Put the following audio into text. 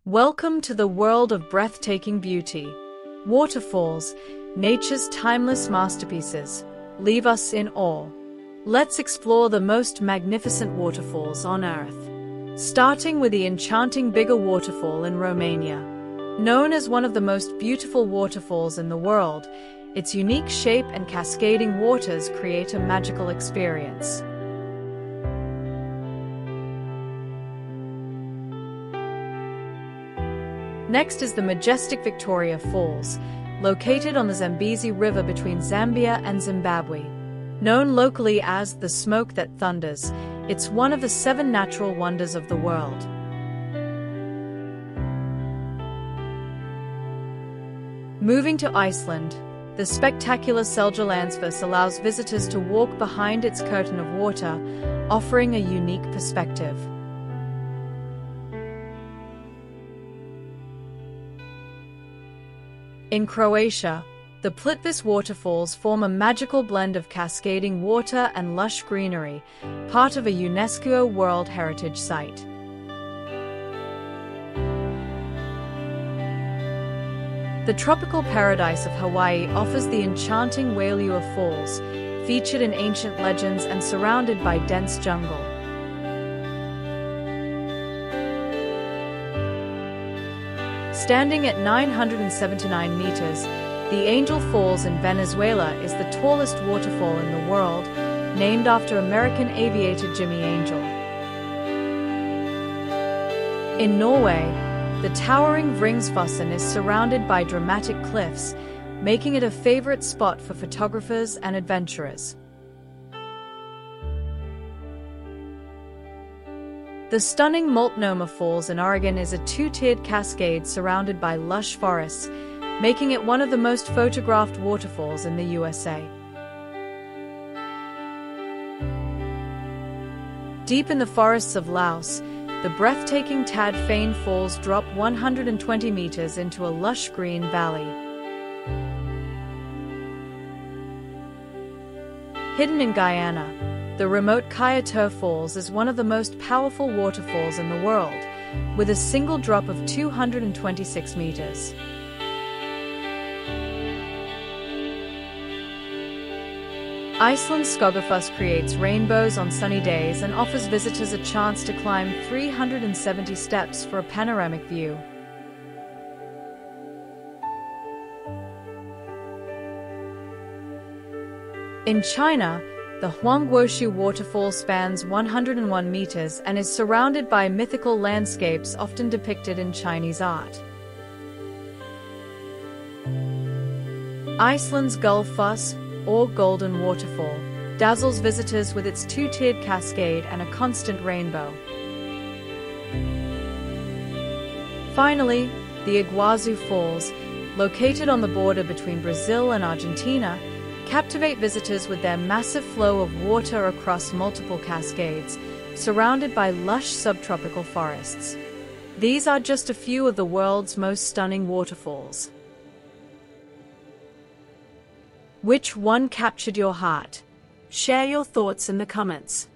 Welcome to the world of breathtaking beauty. Waterfalls, nature's timeless masterpieces, leave us in awe. Let's explore the most magnificent waterfalls on Earth. Starting with the enchanting Bigar waterfall in Romania. Known as one of the most beautiful waterfalls in the world, its unique shape and cascading waters create a magical experience. Next is the majestic Victoria Falls, located on the Zambezi River between Zambia and Zimbabwe. Known locally as the smoke that thunders, it's one of the 7 natural wonders of the world. Moving to Iceland, the spectacular Seljalandsfoss allows visitors to walk behind its curtain of water, offering a unique perspective. In Croatia, the Plitvice waterfalls form a magical blend of cascading water and lush greenery, part of a UNESCO World Heritage Site. The tropical paradise of Hawaii offers the enchanting Wailua Falls, featured in ancient legends and surrounded by dense jungle. Standing at 979 meters, the Angel Falls in Venezuela is the tallest waterfall in the world, named after American aviator Jimmy Angel. In Norway, the towering Vøringsfossen is surrounded by dramatic cliffs, making it a favorite spot for photographers and adventurers. The stunning Multnomah Falls in Oregon is a 2-tiered cascade surrounded by lush forests, making it one of the most photographed waterfalls in the USA. Deep in the forests of Laos, the breathtaking Tad Phane Falls drop 120 meters into a lush green valley. Hidden in Guyana, the remote Kayatu Falls is one of the most powerful waterfalls in the world, with a single drop of 226 meters. Iceland's Gullfoss creates rainbows on sunny days and offers visitors a chance to climb 370 steps for a panoramic view. In China, the Huangguoshu waterfall spans 101 meters and is surrounded by mythical landscapes often depicted in Chinese art. Iceland's Gullfoss, or Golden Waterfall, dazzles visitors with its 2-tiered cascade and a constant rainbow. Finally, the Iguazu Falls, located on the border between Brazil and Argentina, captivate visitors with their massive flow of water across multiple cascades, surrounded by lush subtropical forests. These are just a few of the world's most stunning waterfalls. Which one captured your heart? Share your thoughts in the comments.